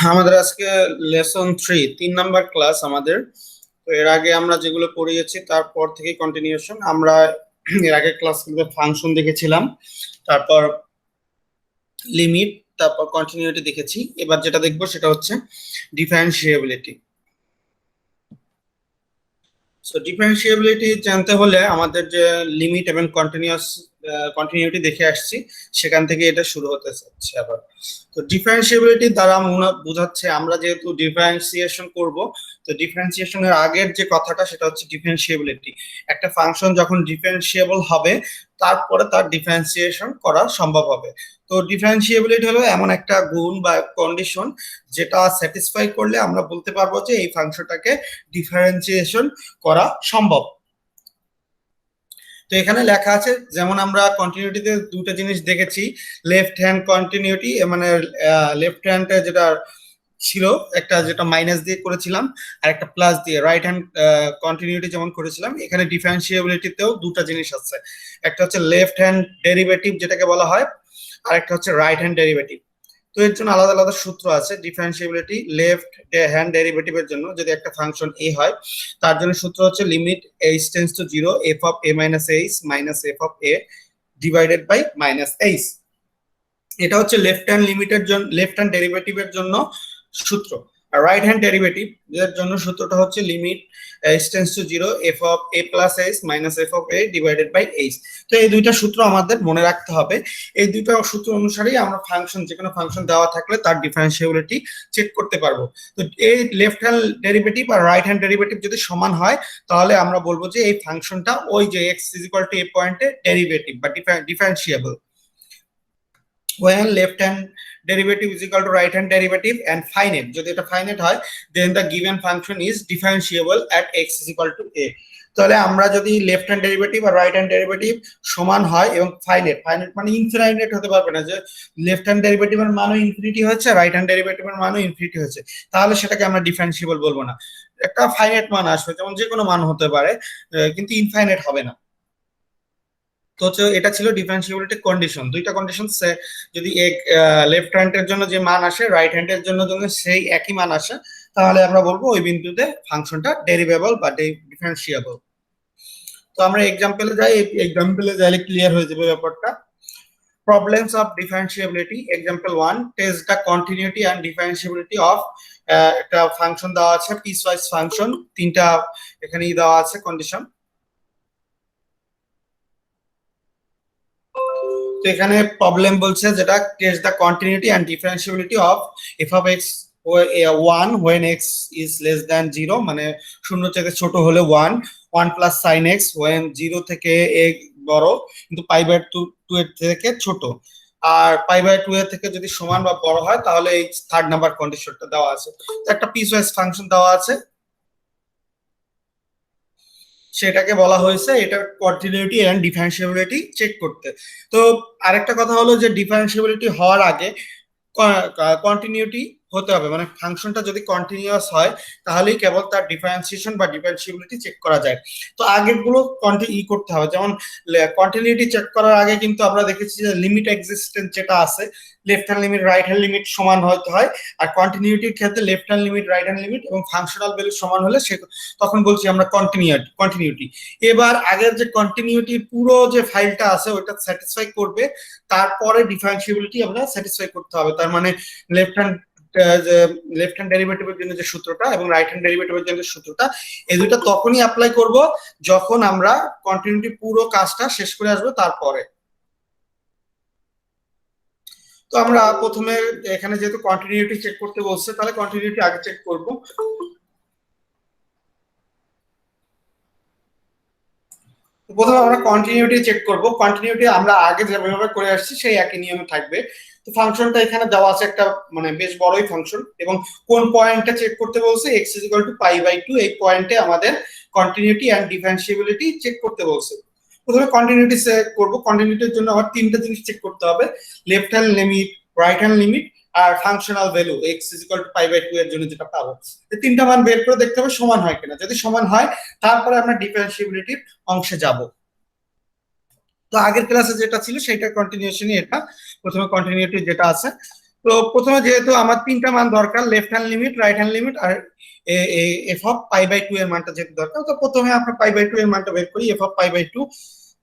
আমাদের আজকে lesson 3 3 number class আমাদের। তো এর আগে আমরা যেগুলো পড়িয়েছি তারপর থেকে কন্টিনিউশন। আমরা এর আগে ক্লাসগুলোতে ফাংশন দেখেছিলাম, তারপর লিমিট, তারপর কন্টিনিউটি দেখেছি। এবার যেটা দেখবো সেটা হচ্ছে ডিফারেন্সিয়েবিলিটি। সো ডিফারেন্সিয়েবিলিটি জানতে হলে আমাদের যে লিমিট এবং কন্টিনিউটি দেখে আসছি, সেখান থেকে এটা শুরু হতে যাচ্ছে আবার। তো ডিফারেন্সিয়েবিলিটি দ্বারা বোঝাচ্ছে আমরা যেহেতু ডিফারেন্সিয়েশন করব, তো ডিফারেন্সিয়েশনের আগের যে কথাটা সেটা হচ্ছে ডিফারেন্সিয়েবিলিটি। একটা ফাংশন যখন ডিফারেন্সিয়েবল হবে তারপরে তার ডিফারেন্সিয়েশন করা সম্ভব হবে। তো ডিফারেন্সিয়েবিলিটি হলো এমন একটা গুণ বা কন্ডিশন যেটা স্যাটিসফাই করলে আমরা বলতে পারবো যে এই ফাংশনটাকে ডিফারেন্সিয়েশন করা সম্ভব। তো এখানে লেখা আছে, যেমন আমরা কন্টিনিউটিতে দুটো জিনিস দেখেছি, লেফট হ্যান্ড কন্টিনিউটি, মানে লেফট হ্যান্ডে যেটা ছিল একটা, যেটা মাইনাস দিয়ে করেছিলাম, আর একটা প্লাস দিয়ে রাইট হ্যান্ড কন্টিনিউটি যেমন করেছিলাম, এখানে ডিফারেন্সিয়েবিলিটিতেও দুটো জিনিস আছে। একটা হচ্ছে লেফট হ্যান্ড ডেরিভেটিভ যেটাকে বলা হয়, আর একটা হচ্ছে রাইট হ্যান্ড ডেরিভেটিভ। তো এর জন্য আলাদা আলাদা সূত্র আছে। ডিফারেন্সিয়েবিলিটি লেফট হ্যান্ড ডেরিভেটিভের জন্য যদি একটা ফাংশন এ হয়, তার জন্য সূত্র হচ্ছে limit h tends to 0 f of a minus h minus f of a divided by minus h। এটা হচ্ছে লেফট হ্যান্ড লিমিটের জন্য, লেফট হ্যান্ড ডেরিভেটিভের জন্য সূত্র। আর রাইট হ্যান্ড ডেরিভেটিভ এর জন্য সূত্রটা হচ্ছে limit h tends to 0 f of a plus h minus f of a divided by h। তো এই দুইটা সূত্র আমাদের মনে রাখতে হবে। এই দুইটা সূত্র অনুসারেই আমরা ফাংশন, যে কোনো ফাংশন দেওয়া থাকলে তার ডিফারেন্সিয়েবিলিটি চেক করতে পারবো। তো এই লেফট হ্যান্ড ডেরিভেটিভ আর রাইট হ্যান্ড ডেরিভেটিভ যদি সমান হয়, তাহলে আমরা বলবো যে এই ফাংশনটা ওই যে x is equal to a পয়েন্টে ডেরিভেটিভ বা differentiable. when left hand derivative is equal to right hand derivative and finite, যদি এটা ফাইনাইট হয়, then the given function is differentiable at x is equal to a। তাহলে আমরা যদি left hand derivative আর right hand derivative সমান হয় এবং finite, finite মানে ইনফিনিট হতে পারবে না, যে লেফট হ্যান্ড ডেরিভেটিভের মানও ইনফিনিটি হচ্ছে, রাইট হ্যান্ড ডেরিভেটিভের মানও ইনফিনিটি হচ্ছে, তাহলে সেটাকে আমরা ডিফারেন্সিয়েবল বলবো না। একটা ফাইনাইট মান আসবে, যেমন যে কোনো মান হতে পারে, কিন্তু ইনফাইনাইট হবে না। তো হচ্ছে এটা ছিল ডিফারেন্সিবিলিটি কন্ডিশন। দুইটা কন্ডিশন, যদি এক লেফট হ্যান্ডের জন্য যে মান আসে রাইট হ্যান্ডের জন্য যদি সেই একই মান আসে, তাহলে আমরা বলবো ওই বিন্দুতে ফাংশনটা ডেরিভেবল বা ডিফারেন্সিয়েবল। তো আমরা এক্সাম্পলে যাই, এক্সাম্পলে যাইলে ক্লিয়ার হয়ে যাবে ব্যাপারটা। Problems of ডিফারেন্সিয়েবিলিটি, example 1, test the continuity and ডিফারেন্সিয়েবিলিটি of, একটা ফাংশন দেওয়া আছে, পিসওয়াইজ ফাংশন, তিনটা এখানেই দেওয়া আছে কন্ডিশন। তো এখানে প্রবলেম বলছে যেটা, test the continuity and differentiability of f of x 1 when x is less than 0, মানে 0 থেকে ছোট হলে 1, 1 প্লাস সাইন এক্স when 0 থেকে a বড় কিন্তু পাই/2 এর থেকে ছোট, আর পাই/2 এর থেকে যদি সমান বা বড় হয়, তাহলে এই থার্ড নাম্বার কন্ডিশনটা দেওয়া আছে। তো একটা পিসওয়াইজ ফাংশন দেওয়া আছে, সেটাকে বলা হয়েছে এটা কন্টিনিউটি এন্ড ডিফারেন্সিবিলিটি চেক করতে। তো আরেকটা কথা হলো যে ডিফারেন্সিবিলিটি হওয়ার আগে কন্টিনিউটি হতে হবে, মানে ফাংশনটা যদি কন্টিনিউয়াস হয় তাহলেই কেবল তার ডিফারেন্সিয়েশন বা ডিফারেন্সিবিলিটি চেক করা যায়। তো আগের গুলো করতে হবে, যেমন কন্টিনিউটি চেক করার আগে কিন্তু আমরা দেখেছি যে লিমিট এক্সিস্টেন্স যেটা আছে, left hand limit right hand limit সমান হতে হয়, আর কন্টিনিউটির ক্ষেত্রে left hand limit right hand limit এবং ফাংশনাল ভ্যালু সমান হলে সে তখন বলছি আমরা কন্টিনিউটি। এবার আগের যে কন্টিনিউটির পুরো যে ফাইলটা আছে ওটা স্যাটিসফাই করবে, তারপরে ডিফারেন্সিবিলিটি আমরা স্যাটিসফাই করতে হবে। তার মানে লেফট হ্যান্ড লেফট হ্যান্ড ডেরিভেটিভের জন্য যে সূত্রটা এবং রাইট হ্যান্ড ডেরিভেটিভের জন্য সূত্রটা, এই দুটো তখনই অ্যাপ্লাই করব যখন আমরা কন্টিনিউটি পুরো কাজটা শেষ করে আসবো তারপরে। তো আমরা প্রথমে এখানে যেহেতু কন্টিনিউটি চেক করতে বলছে, তাহলে কন্টিনিউটি আগে চেক করব। প্রথমে আমরা কন্টিনিউটি চেক করব। কন্টিনিউটি আমরা আগে যেভাবে করে আসছি সেই একই নিয়মে থাকবে। তো ফাংশনটা এখানে দেওয়া আছে একটা, মানে বেশ বড়ই ফাংশন, এবং কোন পয়েন্টটা চেক করতে বলছে, x ইজ ইকুয়াল টু পাই/2, এই পয়েন্টে আমাদের কন্টিনিউটি এন্ড ডিফারেন্সিবিলিটি চেক করতে বলছে। প্রথমে কন্টিনিউটি চেক করব। কন্টিনিউটির জন্য আমার তিনটা জিনিস চেক করতে হবে, left hand limit, right hand limit, আর functional value x is equal to পাই/2 এর জন্য যেটা পাবো। এই তিনটা মান বের করে দেখতে হবে সমান হয় কিনা। যদি সমান হয়, তারপরে আমরা ডিফারেন্সিবিলিটির অংশে যাব। তো আগের ক্লাসে যেটা ছিল সেটা কন্টিনিউশনই এটা। প্রথমে কন্টিনিউটি যেটা আছে, তো প্রথমে যেহেতু আমার তিনটা মান দরকার, left hand limit, right hand limit আর f of pi by two এর মানটা যেহেতু দরকার, তো প্রথমে আমরা পাই বাই টু এর মানটা বের করি, f of pi by two.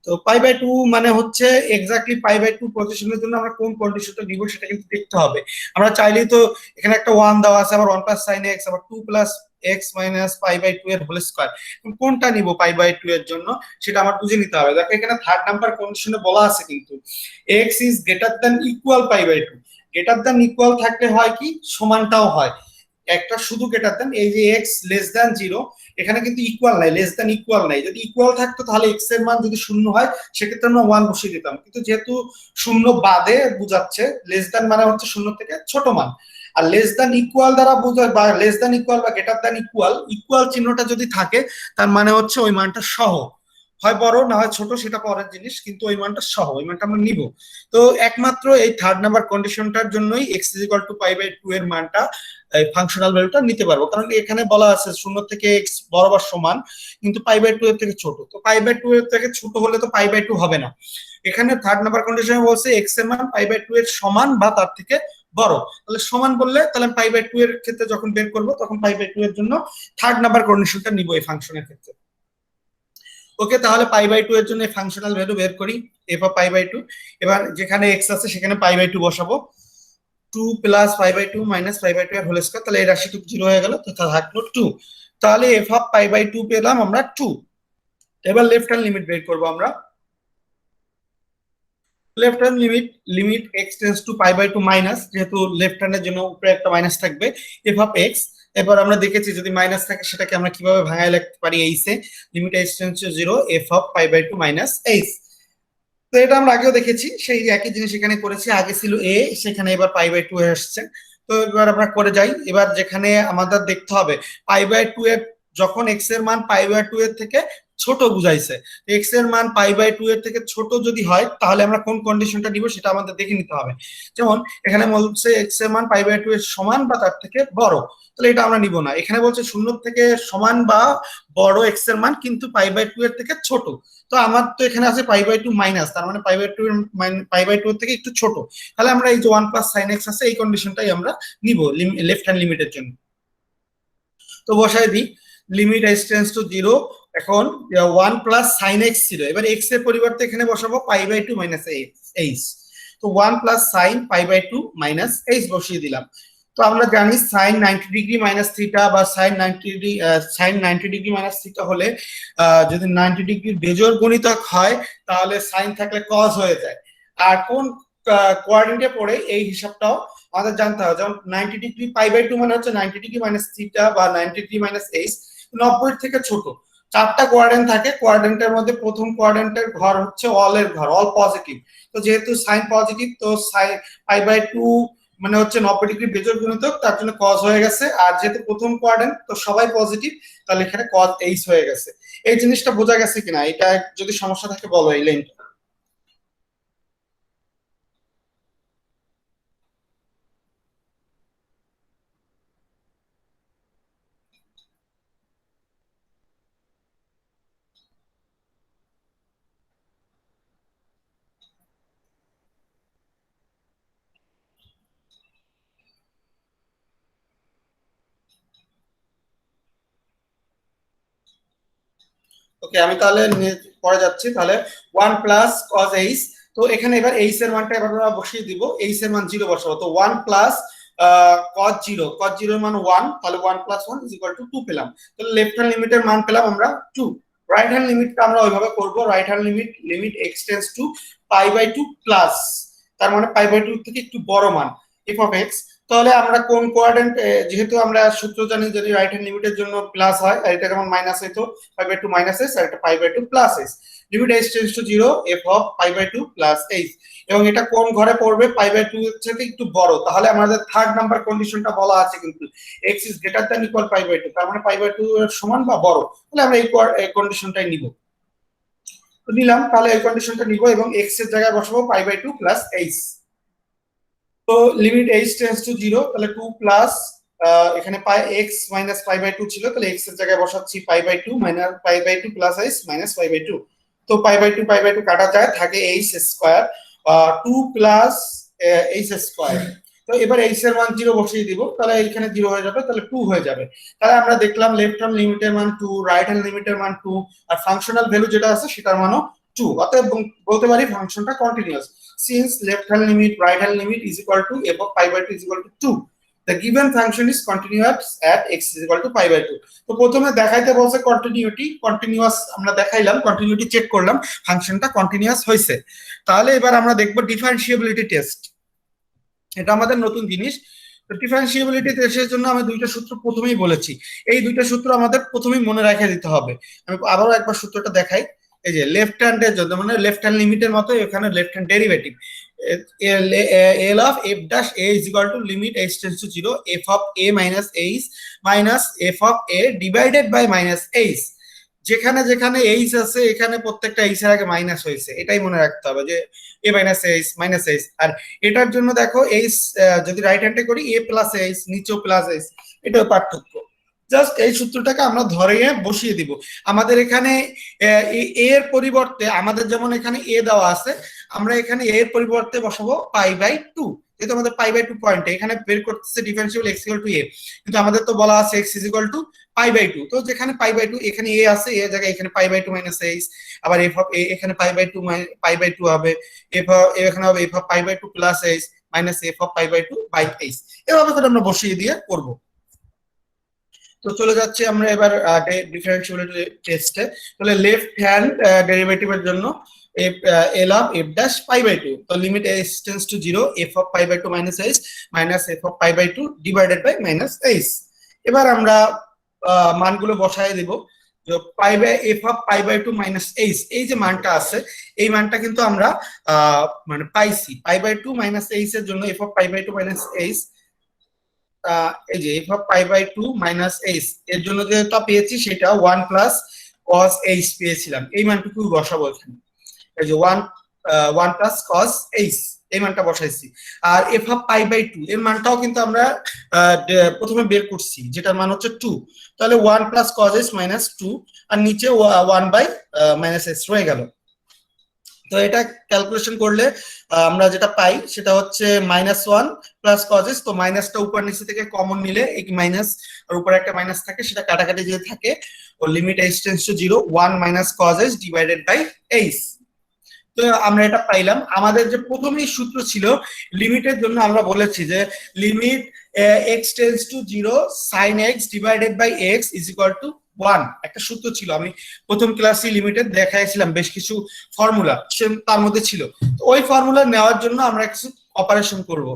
তো পাই বাই টু মানে হচ্ছে এক্স্যাক্টলি পাই বাই টু পজিশনের জন্য আমরা কোন কন্ডিশনটা দিব সেটা কিন্তু দেখতে হবে। আমরা চাইলেই তো এখানে একটা ওয়ান দেওয়া আছে, আবার ওয়ান প্লাস সাইন এক্স, আবার two plus x minus pi by two এর হোল স্কোয়ার, কোনটা নিব পাই বাই টু এর জন্য সেটা আমার বুঝে নিতে হবে। দেখো এখানে থার্ড নাম্বার কন্ডিশনে বলা আছে কিন্তু x is greater than equal pi by two. Greater than equal থাকলে হয় কি, সমানটাও হয়। একটা শুধু গ্রেটার দ্যান, এই যে এক্স লেস দ্যান জিরো, এখানে কিন্তু ইকুয়াল নাই, লেস দ্যান ইকুয়াল নাই। যদি ইকুয়াল থাকতো তাহলে এক্স এর মান যদি শূন্য হয় সেক্ষেত্রে আমরা ওয়ান বসিয়ে দিতাম, কিন্তু যেহেতু শূন্য বাদে বুঝাচ্ছে, লেস দ্যান মানে হচ্ছে শূন্য থেকে ছোট মান, আর লেস দ্যান ইকুয়াল দ্বারা বোঝায়, বা লেস দ্যান ইকুয়াল বা গ্রেটার দ্যান ইকুয়াল, ইকুয়াল চিহ্নটা যদি থাকে তার মানে হচ্ছে ওই মানটা সহ, হয় বড় না হয় ছোট সেটা পরের জিনিস, কিন্তু ওই মানটা সহ, ওই মানটা আমরা নিব। তো একমাত্র এই থার্ড নাম্বার কন্ডিশনটার জন্যই x is equal to pi by two এর মানটা, ফাংশনাল ভ্যালুটা নিতে পারবো, কারণ এখানে বলা আছে শূন্য থেকে এক্স বরাবর সমান, কিন্তু পাই বাই টু এর থেকে ছোট। তো পাই বাই টু এর থেকে ছোট হলে তো পাই বাই টু হবে না। এখানে থার্ড নাম্বার কন্ডিশনে বলছে এক্স এর মান পাই বাই টু এর সমান বা তার থেকে বড়। তাহলে সমান বললে তাহলে পাই বাই টু এর ক্ষেত্রে যখন বের করবো তখন পাই বাই টু এর জন্য থার্ড নাম্বার কন্ডিশনটা নিব এই ফাংশনের ক্ষেত্রে। ওকে, তাহলে পাই বাই টু এর জন্য ফাংশনাল ভ্যালু বের করি, f of pi by two. এবার যেখানে এক্স আছে সেখানে পাই বাই টু বসাবো, two plus pi by two minus pi by two এর হোল স্কয়ার, তাহলে এই রাশিটুকু জিরো হয়ে গেল, তো থাকলো টু। তাহলে f of pi by two পেলাম আমরা টু। এবার লেফট হ্যান্ড লিমিট বের করবো আমরা। Left hand limit, limit x tends to pi by two minus, যেহেতু লেফট হ্যান্ডের জন্য উপরে একটা মাইনাস থাকবে, এফ অফ এক্স। এবার আমরা দেখেছি যদি মাইনাস থাকে সেটাকে আমরা কিভাবে ভাঙায় লিখতে পারি, এইসে limit x tends to zero f of pi by two minus h. তো এটা আমরা আগেও দেখেছি, সেই একই জিনিস এখানে করেছি, আগে ছিল এ, সেখানে এবার পাই বাই টু আসছে। তো এবার আমরা করে যাই, এবার যেখানে আমাদের দেখতে হবে পাই বাই টু এর, যখন এক্স এর মান পাই বাই টু এর থেকে ছোট বুঝাইছে, এক্স এর মান পাই বাই টু এর থেকে ছোট যদি হয় তাহলে আমরা কোন কন্ডিশনটা দিব সেটা আমাদের দেখে নিতে হবে। যেমন এখানে বলছে এক্স এর মান পাই বাই টু এর সমান বা তার থেকে বড়, তাহলে এটা আমরা নিব না। এখানে বলছে শূন্য থেকে সমান বা বড় এক্স এর মান, কিন্তু পাই বাই টু এর থেকে ছোট। তো আমার তো এখানে আছে পাই বাই টু মাইনাস, তার মানে pi by two pi by two এর থেকে একটু ছোট, তাহলে আমরা এই যে ওয়ান প্লাস সাইন এক্স আছে এই কন্ডিশনটাই আমরা নিব লেফট হ্যান্ড লিমিটের জন্য। তো বসাই দিই, limit x tends to zero, এখন ওয়ান প্লাস সাইন এক্স ছিল, এবার এক্স এর পরিবর্তে এখানে বসাবো pi by two minus h. তো one plus sine pi by two minus h বসিয়ে দিলাম। তো আমরা জানি সাইন 90 ডিগ্রি মাইনাস থিটা বা সাইন 90 ডিগ্রি মাইনাস থিটা হলে যদি 90 ডিগ্রির বেজোড় গুণিতক হয় তাহলে সাইন থাকলে কজ হয়ে যায়। আর কোন কোয়াড্রেন্টে পড়ে এই হিসাবটাও আমাদের জানতে হবে। যেমন 90 ডিগ্রি পাই বাই টু মানে হচ্ছে 90 ডিগ্রি মাইনাস থিটা বা 90 ডিগ্রি মাইনাস এইচ, 90 থেকে ছোট। চারটা কোয়াড্রেন্ট থাকে, কোয়াড্রেন্টের মধ্যে প্রথম কোয়াড্রেন্টের ঘর হচ্ছে অল এর ঘর, অল পজিটিভ। তো যেহেতু সাইন পজিটিভ, তো সাইন পাই বাই টু মানে হচ্ছে 90 ডিগ্রি বেজোড় গুণিতক, তার জন্য কজ হয়ে গেছে। আর যেহেতু প্রথম কোয়াড্রেন্ট তো সবাই পজিটিভ, তাহলে এখানে কজ এইচ হয়ে গেছে। এই জিনিসটা বোঝা গেছে কিনা, এটা যদি সমস্যা থাকে বলো এই লাইনটা। ওকে, আমি তাহলে পরে যাচ্ছি। তাহলে ওয়ান প্লাস কজ এইচ, তো এখানে এবার এইচ এর মানটা এবার আমরা বসিয়ে দিব, এইচ এর মান জিরো বসাবো। তো one plus cos zero, cos জিরোর মান ওয়ান, তাহলে one plus one is equal to two পেলাম। তাহলে লেফট হ্যান্ড লিমিটের মান পেলাম আমরা টু। রাইট হ্যান্ড লিমিটটা আমরা ওইভাবে করবো, right hand limit, limit x tends to pi by two plus, তার মানে পাই বাই টু থেকে একটু বড় মান এফ অফ এক্স। তাহলে আমরা কোন কোয়াড্রেন্ট, যেহেতু আমরা সূত্র জানি যদি রাইট হ্যান্ড লিমিটের জন্য প্লাস হয়, আর এটা যেমন মাইনাস হইতো pi by two minus s, আর এটা pi by two plus s, limit s tends to zero f of pi by two plus h. এবং এটা কোন ঘরে পড়বে, পাই বাই টু এর থেকে একটু বড়, তাহলে আমাদের থার্ড নাম্বার কন্ডিশনটা বলা আছে কিন্তু x is greater than equal pi by two, তার মানে পাই বাই টু এর সমান বা বড়, তাহলে আমরা এই কন্ডিশনটাই নিব। তো নিলাম, তাহলে এই কন্ডিশনটা নিব এবং এক্স এর জায়গায় বসাবো pi by two plus h. তো limit h tends to zero, তাহলে টু প্লাস, এখানে pi x minus pi by two ছিল, তাহলে এক্স এর জায়গায় বসাচ্ছি pi by two minus pi by two plus h minus pi by two. তো pi by two কাটা যায়, থাকে h square, two plus h square. তো এবার এইচ এর মান 0 বসিয়ে দিব, তাহলে এইখানে 0 হয়ে যাবে, তাহলে 2 হয়ে যাবে। তাহলে আমরা দেখলাম লেফট হ্যান্ড লিমিটের মান 2, রাইট হ্যান্ড লিমিটের মান 2, আর ফাংশনাল ভ্যালু যেটা আছে সেটার মানও 2। অতএব বলতে পারি ফাংশনটা continuous, since left hand limit right hand limit is equal two f of pi by 2 is equal to 2, the given function is continuous at x is equal to pi by 2। তো প্রথমে দেখাইতে বলছে কন্টিনিউয়াস আমরা দেখাইলাম, continuity check করলাম, ফাংশনটা continuous হয়েছে। তাহলে এবার আমরা দেখব ডিফারেন্সিয়েবিলিটি টেস্ট, এটা আমাদের নতুন জিনিস। তো ডিফারেন্সিয়েবিলিটি টেস্টের জন্য আমি দুইটা সূত্র প্রথমেই বলেছি, এই দুইটা সূত্র আমাদের প্রথমেই মনে রেখে দিতে হবে। আমি আবারও একবার সূত্রটা দেখাই। এই যে লেফট হ্যান্ডের জন্য মানে লেফট হ্যান্ড লিমিটের মতো এখানে left hand derivative L of f dash a is equal to limit h tends to 0 f of a minus h minus f of a divided by minus h। যেখানে যেখানে H আছে এখানে প্রত্যেকটা H এর আগে মাইনাস হয়েছে, এটাই মনে রাখতে হবে যে এ মাইনাস এইচ মাইনাস এইচ। আর এটার জন্য দেখো এইচ যদি রাইট হ্যান্ডে করি এ প্লাস এইচ, নিচেও প্লাস এইচ, এটাও পার্থক্য। জাস্ট এই সূত্রটাকে আমরা ধরে বসিয়ে দিব। আমাদের এখানে এ এর পরিবর্তে আমাদের যেমন এখানে এ দেওয়া আছে, আমরা এখানে এর পরিবর্তে বসাবো পাই বাই 2, যেহেতু আমাদের পাই বাই 2 পয়েন্ট এখানে বের করতেছে differential x equal to a, কিন্তু আমাদের তো বলা আছে x is equal to pi by 2। তো যেখানে পাই বাই 2 এখানে a আছে, এর জায়গায় এখানে পাই বাই 2 মাইনাস h, আবার f অফ a এখানে পাই বাই 2 পাই বাই 2 হবে, এখানে হবে f of pi by 2 plus h minus f of pi by 2 by h। এভাবে করে আমরা বসিয়ে দিয়ে করব। তো চলে যাচ্ছে আমরা এবার ডিফারেন্সিয়েবিলিটি টেস্টে। তাহলে লেফট হ্যান্ড ডেরিভেটিভের জন্য L of f dash pi by 2, তো limit h tends to 0 f of pi by 2 minus h minus f of pi by 2 divided by minus h। এবার আমরা মানগুলো বসায় দেব। যে pi by f of pi by 2 minus h, এই যে মানটা আছে এই মানটা কিন্তু আমরা মানে পাইছি পাই বাই 2 minus h এর জন্য f of pi by 2 minus h, এই যে f of pi by 2 minus h এর জন্য যেটা পেয়েছি সেটা 1 plus cos h পেয়েছিলাম, এই মানটুকু বসাবো এখানে। এই যে 1 plus cos h এই মানটা বসাইছি। আর f of pi by 2 এর মানটাও কিন্তু আমরা প্রথমে বের করছি, যেটার মান হচ্ছে 2। তাহলে 1 plus cos h minus 2 আর নিচে 1 by minus h রয়ে গেল। তো এটা ক্যালকুলেশন করলে আমরা যেটা পাই সেটা হচ্ছে -1 প্লাস cos h। তো মাইনাসটা উপর নিচে থেকে কমন নিলে এই মাইনাস আর উপরে একটা মাইনাস থাকে, সেটা কাটাকাটি যে থাকে ও limit h tends to 0 1 minus cos h divided by h। তো আমরা এটা পাইলাম। আমাদের যে প্রথমেই সূত্র ছিল লিমিটের জন্য আমরা বলেছি যে limit x tends to 0 sin x divided by x is equal to 1, একটা সূত্র ছিল। আমি প্রথম ক্লাসে লিমিটেড দেখাইছিলাম বেশ কিছু ফর্মুলা, তার মধ্যে ছিল। তো ওই ফর্মুলা নেওয়ার জন্য আমরা কিছু অপারেশন করব।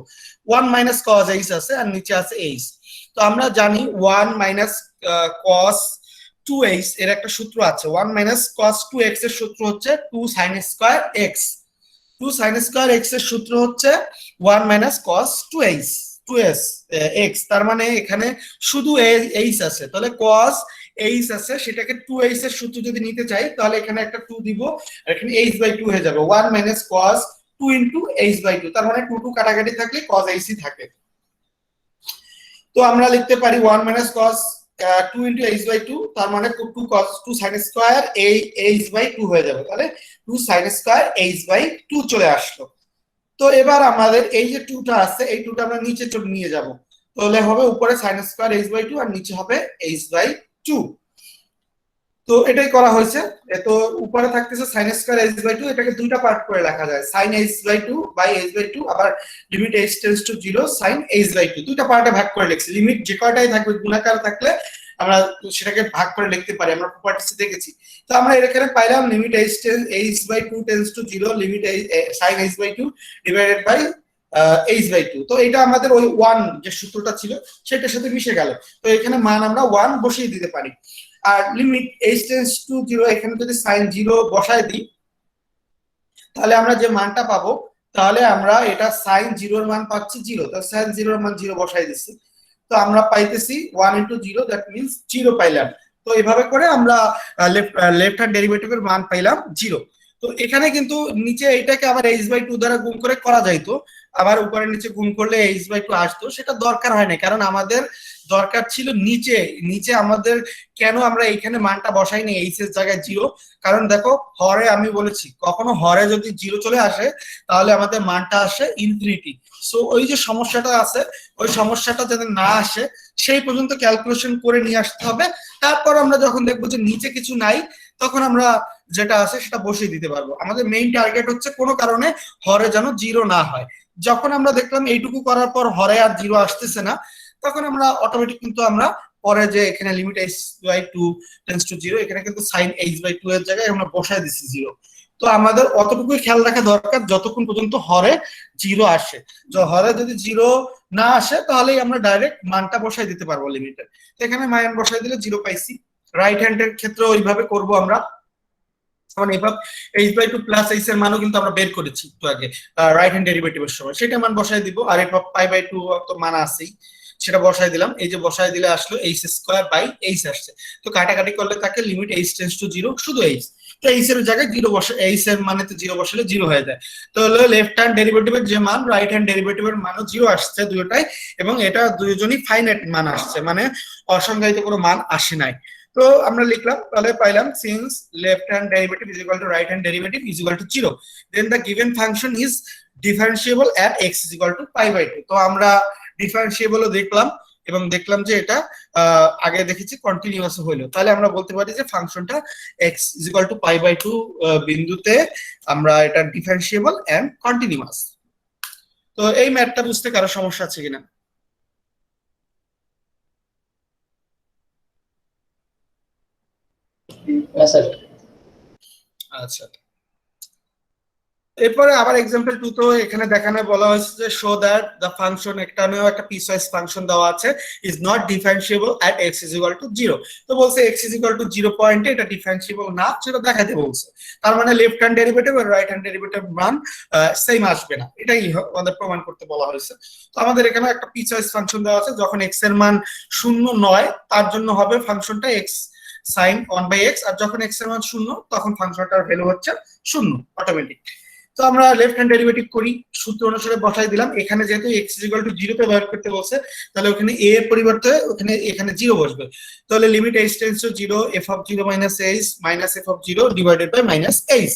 1 মাইনাস cos h আছে আর নিচে আছে h। তো আমরা জানি 1 মাইনাস cos 2h এর একটা সূত্র আছে। 1 মাইনাস cos 2x এর সূত্র হচ্ছে 2 sin square x। 2 sin square x এর সূত্র হচ্ছে 1 মাইনাস cos 2h x। তার মানে এখানে শুধু h আছে, তাহলে cos h আছে, সেটাকে 2h এর সূত্র যদি নিতে চাই তাহলে এখানে একটা 2 দিব আর এখানে h বাই 2 হয়ে যাবে। 1 minus cos 2 into h by 2, তার মানে 2 2 কাটাকাটি থাকলে cos h থাকে। তো আমরা লিখতে পারি 1 minus cos 2 into h by 2, তার মানে 2 cos 2 sin square h by 2 হয়ে যাবে। তাহলে 2 sin স্কয়ার h বাই 2 চলে আসলো। তো এবার আমাদের এই যে 2টা আছে এই 2টা আমরা নিচে চলে নিয়ে যাব, তাহলে হবে উপরে sin স্কয়ার h বাই 2 আর নিচে হবে h বাই 2। তো এটাই করা হয়েছে। তো উপরে থাকতেছে sin স্কয়ার h বাই 2, এটাকে দুইটা পার্ট করে লেখা যায়, sin h by 2 by h by 2, আবার limit h tends to 0 sin h by 2, দুইটা পার্টে ভাগ করে লিখছি। লিমিট যে কয়টাই থাকবে গুণাকার থাকলে আমরা সেটাকে ভাগ করে লিখতে পারি, আমরা প্রপার্টিসে দেখেছি। তো আমরা এখানে পাইলাম limit h by 2 tends to 0 limit sin h by 2 divided by h by 2। তো এটা আমাদের ওই 1 যে সূত্রটা ছিল সেটার সাথে মিশে গেল। তো এখানে মান আমরা 1 বসিয়ে দিতে পারি। আর লিমিট h টেন্ডস টু 0 এখানে যদি sin 0 বসায় দিই তাহলে আমরা যে মানটা পাবো, তাহলে আমরা এটা sin 0 এর মান পাচ্ছি 0, তো sin 0 এর মান 0 বসাই দিছি। তো আমরা পাইতেছি 1 ইনটু 0, দ্যাট মিন্স 0 পাইলাম। তো এইভাবে করে আমরা লেফট হ্যান্ড ডেরিভেটিভের মান পাইলাম 0। তো এখানে কিন্তু নিচে এইটাকে আবার h/2 দ্বারা গুণ করে করা যাইতো, আবার উপরে নিচে গুণ করলে h/2 আসতো, সেটা দরকার হয় না, কারণ আমাদের দরকার ছিল নিচে। নিচে আমাদের কেন আমরা এইখানে মানটা বসাইনি এইচ এর জায়গায় 0, কারণ দেখো হরে আমি বলেছি কখনো হরে যদি 0 চলে আসে তাহলে আমাদের মানটা আসে ইনফিনিটি। সো ওই যে সমস্যাটা আছে, ওই সমস্যাটা যাতে না আসে সেই পর্যন্ত ক্যালকুলেশন করে নিয়ে আসতে হবে। তারপর আমরা যখন দেখবো যে নিচে কিছু নাই, তখন আমরা যেটা আছে সেটা বসিয়ে দিতে পারবো। আমাদের মেইন টার্গেট হচ্ছে কোনো কারণে হরে যেন 0 না হয়। যখন আমরা দেখলাম এইটুকু করার পর হরে আর 0 আসতেছে না, তখন আমরা অটোমেটিক কিন্তু আমরা পরে যে এখানে লিমিট h/2 টেন্ডস টু 0, এখানে কিন্তু sin h/2 এর জায়গায় আমরা বসায় দিচ্ছি 0। তো আমাদের অতটুকুই খেয়াল রাখা দরকার যতক্ষণ পর্যন্ত হরে 0 আসে। হরে যদি 0 না আসে তাহলেই আমরা ডাইরেক্ট মানটা বসাই দিতে পারবো লিমিটে। এখানে মান বসাই দিলে 0 পাইছি। রাইট হ্যান্ডের ক্ষেত্রে ওইভাবে করব আমরা। যেমন এভাবে h/2 প্লাস h এর মানও কিন্তু আমরা বের করেছি একটু আগে রাইট হ্যান্ড ডেরিভেটিভের সময়, সেটা মান বসাই দিব। আর এভাবে π/2 তো মান আছেই, সেটা বসাই দিলাম। এই যে বসাই দিলে আসলো h² আসছে। তো কাটাকাটি করলে তাকে লিমিট h টেন্ডস টু 0, শুধু h। তো h এর জায়গায় 0 বসে, h এর মানে তো 0 বসালে 0 হয়ে যায়। তো হলো লেফট হ্যান্ড ডেরিভেটিভের যে মান, রাইট হ্যান্ড ডেরিভেটিভের মানও 0 আসছে দুটোটাই, এবং এটা দুইজনই ফাইনাইট মান আসছে, মানে অসংজ্ঞায়িত কোনো মান আসে নাই। তো আমরা লিখলাম, তাহলে পাইলাম since left hand derivative is equal to right hand derivative is equal to 0, then the given function is differentiable at x is equal to π/2। তো আমরা ডিফারেন্সিয়েবলও দেখলাম এবং দেখলাম যে এটা আগে দেখেছি কন্টিনিউয়াস হইলো, তাহলে আমরা বলতে পারি যে ফাংশনটা x ইজ ইকুয়াল টু π/2 বিন্দুতে আমরা এটা ডিফারেন্সিয়েবল এন্ড কন্টিনিউয়াস। তো এই ম্যাথটা বুঝতে কারো সমস্যা আছে কিনা? হ্যাঁ স্যার। আচ্ছা, এরপরে আবার এক্সাম্পল 2 তো এখানে দেখানো বলা হয়েছে যে শো দ্যাট দ্য ফাংশন, একটা পিসওয়াইজ ফাংশন দেওয়া আছে, is not differentiable at x is equal to 0। তো বলছে x ইজ ইকুয়াল টু 0 পয়েন্টে এটা ডিফারেন্সিয়েবল না, সেটা দেখাতে বলছে। তার মানে লেফট হ্যান্ড ডেরিভেটিভ আর রাইট হ্যান্ড ডেরিভেটিভ মান সেম আসবে না, এটাই আমাদের প্রমাণ করতে বলা হয়েছে। তো আমাদের এখানে একটা পিসওয়াইজ ফাংশন দেওয়া আছে, যখন x এর মান 0 নয় তার জন্য হবে ফাংশনটা x sin 1/x, আর যখন x এর মান 0 তখন ফাংশনটার ভ্যালু হচ্ছে 0 অটোমেটিক। তো আমরা লেফট হ্যান্ড ডেরিভেটিভ করি, সূত্র অনুসারে বসাই দিলাম। এখানে যেহেতু x ইজ ইকুয়াল টু 0 তে ব্যবহার করতে বলছে, তাহলে ওখানে a এর পরিবর্তে এখানে 0 বসবে। তাহলে limit h tends to 0 f of 0 minus h minus f of 0 divided by minus h।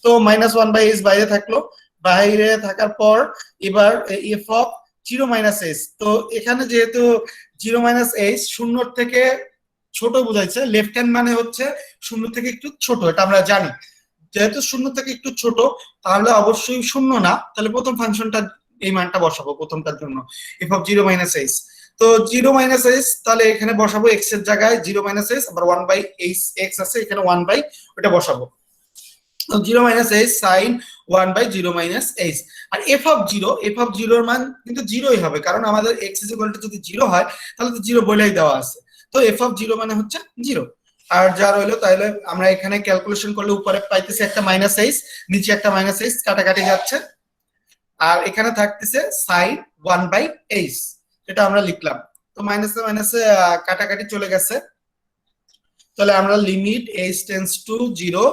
তো মাইনাস 1/h বাইরে থাকলো, বাইরে থাকার পর এবার f অফ 0 মাইনাস h। তো এখানে যেহেতু 0 মাইনাস h শূন্যর থেকে ছোট বোঝাইছে, লেফট হ্যান্ড মানে হচ্ছে শূন্য থেকে একটু ছোট, এটা আমরা জানি। যেহেতু শূন্য থেকে একটু ছোট তাহলে অবশ্যই শূন্য না, তাহলে প্রথম ফাংশনটা এই মানটা বসাবো প্রথমটার জন্য f অফ 0 মাইনাস h। তো 0 মাইনাস h তাহলে এখানে বসাবো x এর জায়গায় 0 মাইনাস h, আবার 1/x আছে এখানে 1 বাই ওটা বসাবো। তো 0 minus h sin 1/0 minus h। আর f অফ 0 এর মান কিন্তু 0ই হবে, কারণ আমাদের x ইজ ইকুয়াল টু যদি 0 হয় তাহলে তো 0 বলেই দেওয়া আছে। তো f অফ 0 মানে হচ্ছে 0। আর যা রইলো তাহলে আমরা এখানে ক্যালকুলেশন করলে উপরে পাইতেছি একটা মাইনাস h, নিচে একটা মাইনাস h, কাটাকাটি যাচ্ছে, আর এখানে থাকতেছে sin 1/h, এটা আমরা লিখলাম। তো মাইনাসে মাইনাসে কাটাকাটি চলে গেছে, তাহলে আমরা limit h tends to 0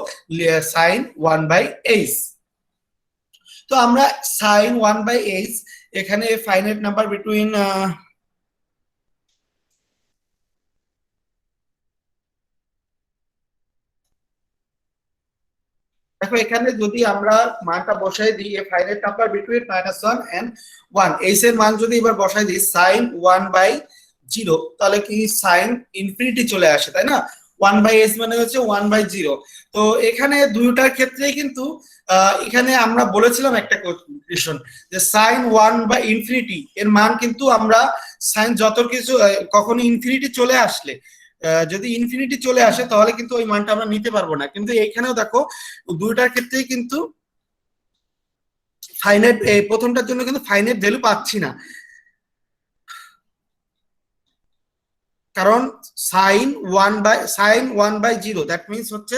sin 1/h। তো আমরা sin 1/h এখানে ফাইনাইট নাম্বার বিটুইন দেখো এখানে যদি আমরা মানটা বসাই দিই finite number between -1 and 1, h এর মান যদি এবার বসাই দিই sin 1/0, তাহলে কি sin ইনফিনিটি চলে আসে, তাই না? 1/h মানে হচ্ছে 1/0। তো এখানে দুইটার ক্ষেত্রেই কিন্তু এখানে আমরা বলেছিলাম একটা কোয়েশ্চন যে sin 1/ইনফিনিটি এর মান কিন্তু আমরা sin যত কিছু কখনো ইনফিনিটি চলে আসলে, যদি ইনফিনিটি চলে আসে তাহলে কিন্তু ওই মানটা আমরা নিতে পারবো না। কিন্তু এইখানেও দেখো দুইটার ক্ষেত্রেই কিন্তু ফাইনাইট, এই প্রথমটার জন্য কিন্তু ফাইনাইট ভ্যালু পাচ্ছি না, কারণ sin 1/0 দ্যাট মিনস হচ্ছে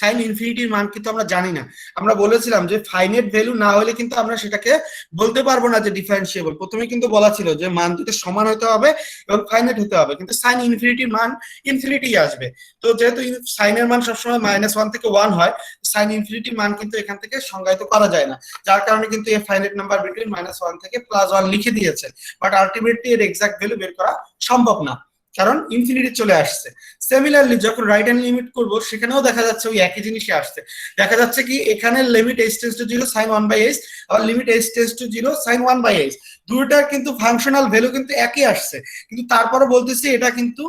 সাইন ইনফিনিটির মান কিন্তু আমরা জানি না। আমরা বলেছিলাম যে ফাইনাইট ভ্যালু না হলে কিন্তু আমরা সেটাকে বলতে পারবো না যে ডিফারেন্সিয়েবল। প্রথমে কিন্তু বলা ছিল যে মান দুটো সমান হতে হবে এবং ফাইনাইট হতে হবে, কিন্তু সাইন ইনফিনিটির মান ইনফিনিটি আসবে। তো যেহেতু সাইনের মান সবসময় -1 থেকে 1 হয়, সাইন ইনফিনিটির মান কিন্তু এখান থেকে সংজ্ঞায়িত করা যায় না, যার কারণে কিন্তু এই ফাইনাইট নাম্বার বিটুইন -1 থেকে +1 লিখে দিয়েছে। বাট আলটিমেটলি এর এক্সাক্ট ভ্যালু বের করা সম্ভব না, কারণ ইনফিনিটি চলে আসছে। সিমিলারলি যখন রাইট হ্যান্ড লিমিট করব সেখানেও দেখা যাচ্ছে ওই একই জিনিসই আসছে। দেখা যাচ্ছে কি এখানে limit h tends to 0 sin 1/h, আবার limit h tends to 0 sin 1/h, দুটোটার কিন্তু ফাংশনাল ভ্যালু কিন্তু একই আসছে, কিন্তু তারপরে বলতেছি এটা কিন্তু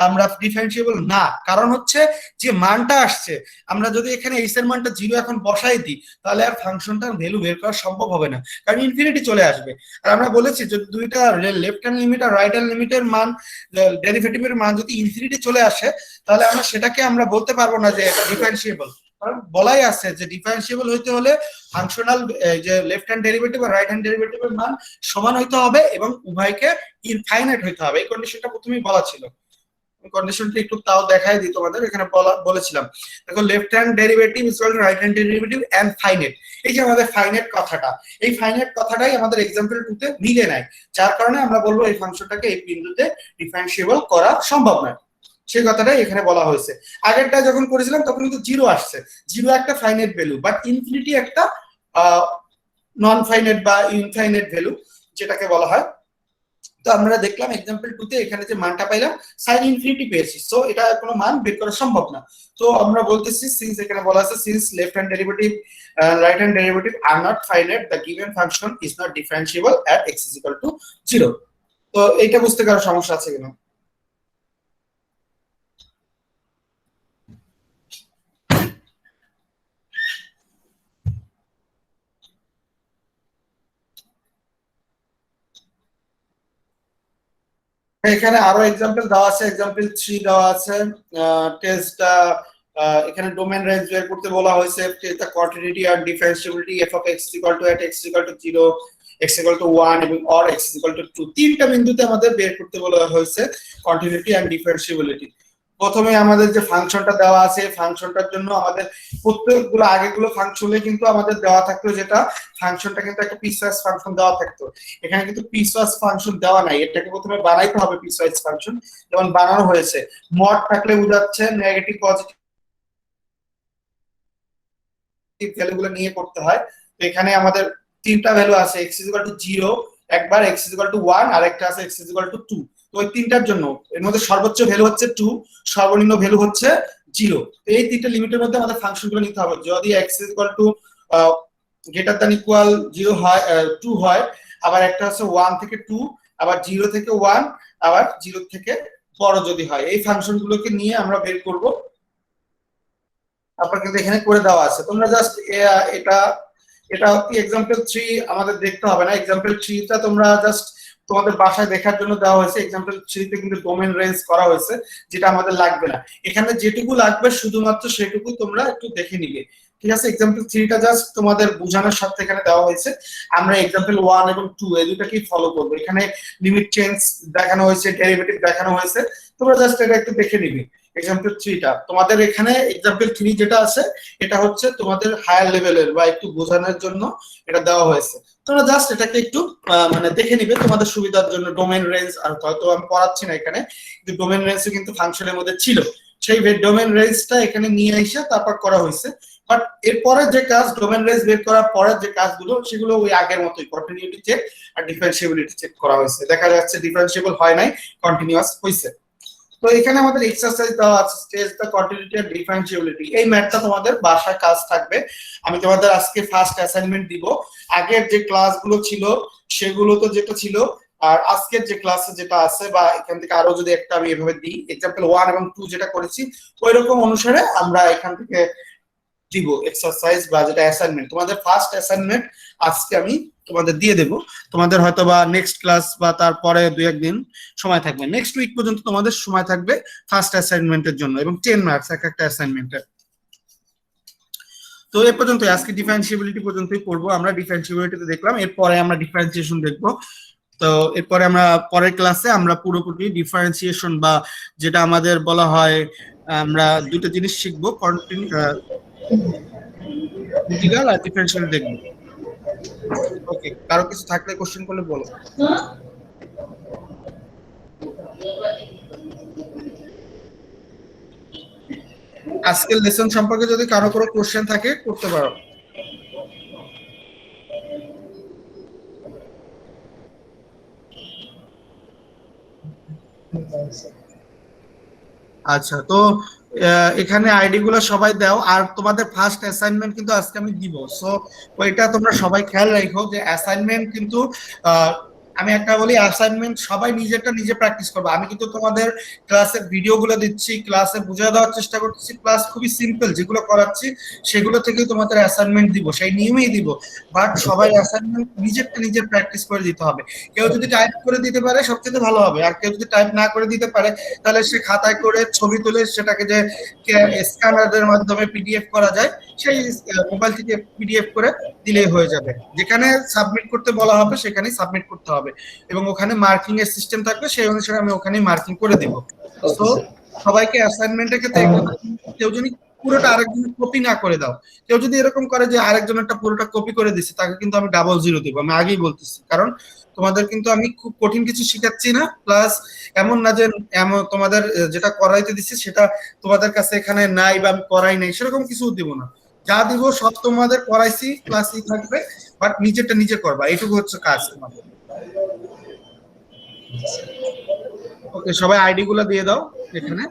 আমরা ডিফারেন্সিয়েবল না। কারণ হচ্ছে যে মানটা আসছে, আমরা যদি এখানে h এর মানটা 0 এখন বসাই দিই তাহলে আর ফাংশনটার ভ্যালু বের করা সম্ভব হবে না, কারণ ইনফিনিটি চলে আসবে। আর আমরা বলেছি যদি দুইটা লেফট হ্যান্ড লিমিট আর রাইট হ্যান্ড লিমিটের মান, ডেরিভেটিভের মান যদি ইনফিনিটি চলে আসে তাহলে সেটাকে আমরা বলতে পারবো না যে এটা ডিফারেন্সিয়েবল। কারণ বলাই আছে যে ডিফারেন্সিয়েবল হইতে হলে ফাংশনাল যে লেফট হ্যান্ড ডেরিভেটিভ আর রাইট হ্যান্ড ডেরিভেটিভের মান সমান হইতে হবে এবং উভয়কে ইনফাইনাইট হইতে হবে। এই কন্ডিশনটা প্রথমেই বলা ছিল। কন্ডিশনটা একটু তাও দেখাই দিই তোমাদের। এখানে বলেছিলাম দেখো left hand derivative is equal to right hand derivative and finite. এই যে আমাদের ফাইনাইট কথাটা, এই ফাইনাইট কথাটাই আমাদের एग्जांपल 2 তে মিলে নাই, যার কারণে আমরা বলবো এই ফাংশনটাকে এই বিন্দুতে ডিফারেন্সিয়েবল করা সম্ভব নয়। সেই কথাটাই এখানে বলা হয়েছে। আগেরটা যখন করেছিলাম তখন কিন্তু 0 আসছে, 0 একটা ফাইনাইট ভ্যালু, বাট ইনফিনিটি একটা নন ফাইনাইট বা ইনফাইনাইট ভ্যালু যেটাকে বলা হয়। তো আমরা দেখলাম एग्जांपल 2 তে এখানে যে মানটা পাইলাম sin ইনফিনিটি পেয়েছি, সো এটা কোনো মান বের করা সম্ভব না। তো আমরা বলতেছি সিন্স এখানে বলা আছে since left hand derivative right hand derivative are not finite the given function is not differentiable at x is equal to 0। তো এইটা বুঝতে কারো সমস্যা আছে কিনা? এখানে আরো एग्जांपल দেওয়া আছে, एग्जांपल 3 দেওয়া আছে। টেস্টটা এখানে ডোমেন রেঞ্জ বের করতে বলা হয়েছে, টেস্টটা কন্টিনিউটি আর differentiability f of x at x 0, x 1 এবং or x 2 তিনটা বিন্দুতে আমাদের বের করতে বলা হয়েছে কন্টিনিউটি এন্ড ডিফারেন্সিবিলিটি। প্রথমে আমাদের যে ফাংশনটা দেওয়া আছে ফাংশনটার জন্য আমাদের প্রত্যেকগুলো আগেগুলো ফাংশনে কিন্তু আমাদের দেওয়া থাকতো, যেটা ফাংশনটা কিন্তু একটা পিসওয়াইজ ফাংশন দেওয়া থাকতো। এখানে কিন্তু পিসওয়াইজ ফাংশন দেওয়া নাই, এটাকে প্রথমে বানাইতে হবে পিসওয়াইজ ফাংশন, যেমন বানানো হয়েছে। মড থাকলে বোঝাচ্ছে নেগেটিভ পজিটিভ ভ্যালুগুলো নিয়ে করতে হয়। তো এখানে আমাদের তিনটা ভ্যালু আছে, x 0 একবার, x 1 আর একটা আছে x 2। তো ওই তিনটার জন্য এর মধ্যে সর্বোচ্চ ভ্যালু হচ্ছে 2, সর্বনিম্ন ভ্যালু হচ্ছে 0। তো এই তিনটা লিমিটের মধ্যে আমাদের ফাংশনগুলো নিতে হবে। যদি x গ্রেটার দ্যান ইকুয়াল 0 হয় 2 হয়, আবার একটা হচ্ছে 1 থেকে 2, আবার 0 থেকে 1, আবার 0 থেকে বড় যদি হয়, এই ফাংশনগুলোকে নিয়ে আমরা বের করব। আপনার কিন্তু এখানে করে দেওয়া আছে, তোমরা জাস্ট এটা এটা एग्जांपल 3 আমাদের দেখতে হবে না। एग्जांपल 3 টা তোমরা জাস্ট তোমাদের বাসায় দেখার জন্য দেওয়া হয়েছে। एग्जांपल 3 তে কিন্তু ডোমেন রেঞ্জ করা হয়েছে, যেটা আমাদের লাগবে না। এখানে যেটুকু লাগবে শুধুমাত্র সেটুকু তোমরা একটু দেখে নিবে, ঠিক আছে? एग्जांपल 3 টা জাস্ট তোমাদের বোঝানোর সাথে এখানে দেওয়া হয়েছে। আমরা एग्जांपल 1 এবং 2 এই দুটাকেই ফলো করব। এখানে লিমিট চেঞ্জ দেখানো হয়েছে, ডেরিভেটিভ দেখানো হয়েছে, তোমরা জাস্ট এটা একটু দেখে নিবে। एग्जांपल 3 টা তোমাদের এখানে एग्जांपल 3 যেটা আছে এটা হচ্ছে তোমাদের হায়ার লেভেলের বা একটু বোঝানোর জন্য এটা দেওয়া হয়েছে। তোমরা জাস্ট এটাকে একটু মানে দেখে নিবে তোমাদের সুবিধার জন্য। ডোমেন রেঞ্জ আর হয়তো আমি পড়াচ্ছি না এখানে, কিন্তু ডোমেন রেঞ্জও কিন্তু ফাংশনের মধ্যে ছিল, সেই ডোমেন রেঞ্জটা এখানে নিয়ে এসে তারপর করা হয়েছে। বাট এরপরে যে কাজ, ডোমেন রেঞ্জ বের করার পরে যে কাজগুলো সেগুলো ওই আগের মতোই, কন্টিনিউটি চেক আর ডিফারেন্সিবিলিটি চেক করা হয়েছে। দেখা যাচ্ছে ডিফারেন্সিয়েবল হয় নাই, কন্টিনিউয়াস হয়েছে। তো এখানে আমাদের এক্সারসাইজ দেওয়া আছে, test the continuity and differentiability. এই ম্যাথটা তোমাদের বাসায় কাজ থাকবে। আমি তোমাদের আজকে ফার্স্ট অ্যাসাইনমেন্ট দিব। আগের যে ক্লাসগুলো ছিল সেগুলো তো যেটা ছিল, আর আজকের যে ক্লাসে যেটা আছে বা এখান থেকে আরো যদি একটা আমি এভাবে দিই, एग्जांपल 1 এবং 2 যেটা করেছি ওই রকম অনুসারে আমরা এখান থেকে দিব এক্সারসাইজ বা যেটা অ্যাসাইনমেন্ট। তোমাদের ফার্স্ট অ্যাসাইনমেন্ট আজকে আমি তোমাদের দিয়ে দেব। তোমাদের হয়তো বা নেক্সট ক্লাস বা তারপরে 2-1 দিন সময় থাকবে, নেক্সট উইক পর্যন্ত তোমাদের সময় থাকবে ফার্স্ট অ্যাসাইনমেন্টের জন্য, এবং 10 মার্কস একটা অ্যাসাইনমেন্টের। তো এ পর্যন্ত আজকে ডিফারেন্সিবিলিটি পর্যন্তই পড়বো আমরা। ডিফারেন্সিবিলিটিতে দেখলাম, এরপরে আমরা ডিফারেন্সিয়েশন দেখবো। তো এরপরে আমরা পরের ক্লাসে আমরা পুরোপুরি ডিফারেন্সিয়েশন বা যেটা আমাদের বলা হয়, আমরা দুটো জিনিস শিখবো, ইন্টিগ্রাল আর ডিফারেন্সিয়াল দেখবো। ওকে, কারো কিছু থাকলে কোশ্চেন করলে বলো। আজকের লেসন সম্পর্কে যদি কারো কোনো কোশ্চেন থাকে করতে পারো। আচ্ছা, তো এখানে আইডি গুলো সবাই দাও, আর তোমাদের ফার্স্ট অ্যাসাইনমেন্ট কিন্তু আজকে আমি দিব, সো ওইটা তোমরা সবাই খেয়াল রাখো যে অ্যাসাইনমেন্ট কিন্তু আহ, আমি একটা বলি, অ্যাসাইনমেন্ট সবাই নিজেরটা নিজে প্র্যাকটিস করবে। আমি কিন্তু তোমাদের ক্লাসের ভিডিও গুলো দিচ্ছি, ক্লাসে বুঝিয়ে দেওয়ার চেষ্টা করতেছি, ক্লাস খুবই সিম্পল যেগুলো করাচ্ছি সেগুলো থেকেই তোমাদের অ্যাসাইনমেন্ট দিব, সেই নিয়মেই দিব। বাট সবাই অ্যাসাইনমেন্ট নিজেরটা নিজের প্র্যাকটিস করে দিতে হবে। কেউ যদি টাইপ করে দিতে পারে সবচেয়ে ভালো হবে, আর কেউ যদি টাইপ না করে দিতে পারে তাহলে সে খাতায় করে ছবি তুলে সেটাকে যে স্ক্যানারের মাধ্যমে পিডিএফ করা যায়, সেই মোবাইল থেকে পিডিএফ করে দিলেই হয়ে যাবে। যেখানে সাবমিট করতে বলা হবে সেখানেই সাবমিট করতে হবে, এবং ওখানে মার্কিং এর সিস্টেম থাকবে, সেই অনুসারে আমি ওখানেই মার্কিং করে দিব। তো সবাইকে অ্যাসাইনমেন্টের ক্ষেত্রে এই কথা, কেউ যদি পুরোটা আরেকজনের কপি না করে দাও, কেউ যদি এরকম করে যে আরেকজনেরটা পুরোটা কপি করে দিচ্ছে, তাকে কিন্তু আমি ডাবল জিরো দিব, আমি আগেই বলতেছি। কারণ তোমাদের কিন্তু আমি খুব কঠিন কিছু শিখাচ্ছি না, প্লাস এমন না যে এমন তোমাদের যেটা করাইতে দিচ্ছি সেটা তোমাদের কাছে এখানে নাই বা আমি করাই নাই, সেরকম কিছু দিব না। যা দিব সব তোমাদের করাইছি, প্লাস ই থাকবে, বাট নিজেরটা নিজে করবা, এইটুকু হচ্ছে কাজ তোমাদের। ওকে, সবাই আইডি গুলা দিয়ে দাও এখানে।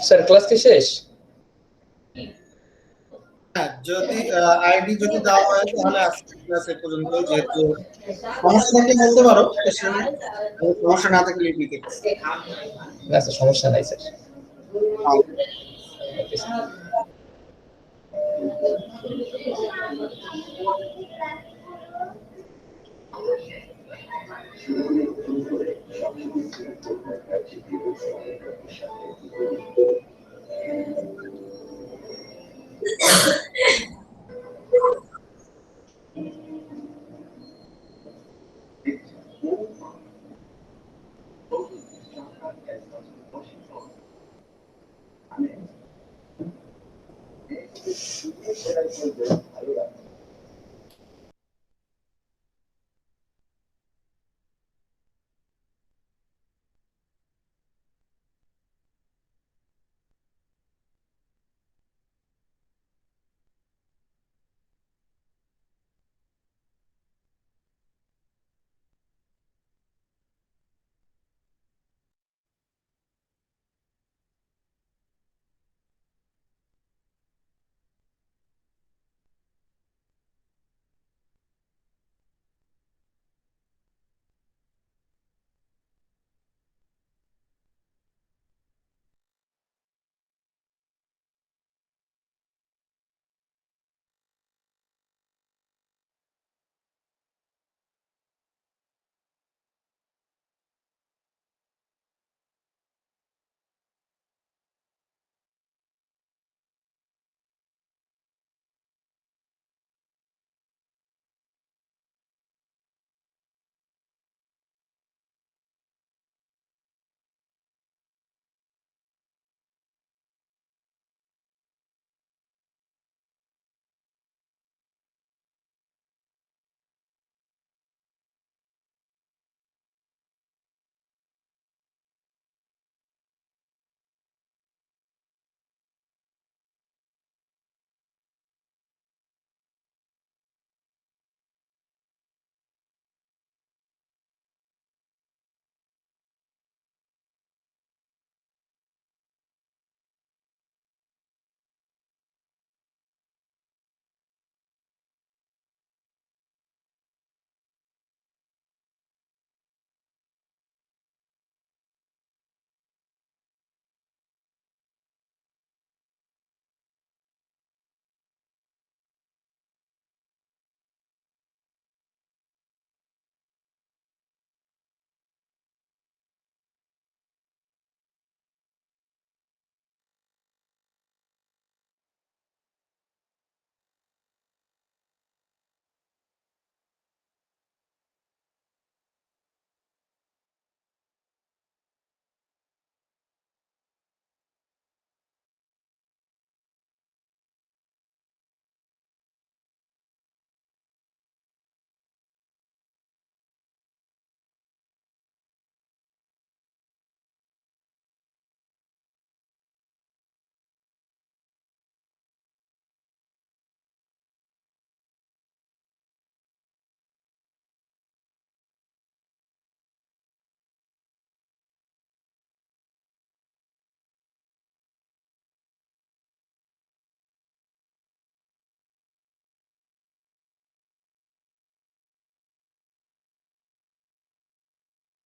স্যার ক্লাস কি শেষ? হ্যাঁ, যদি আইডি যদি দেওয়া হয় তাহলে আজকে ক্লাস এ পর্যন্ত, যেহেতু সমস্যা থাকলে বলতে পারো, সমস্যা না থাকলে লিখে দিতে পারো। না স্যার সমস্যা নাই স্যার। Okay sir.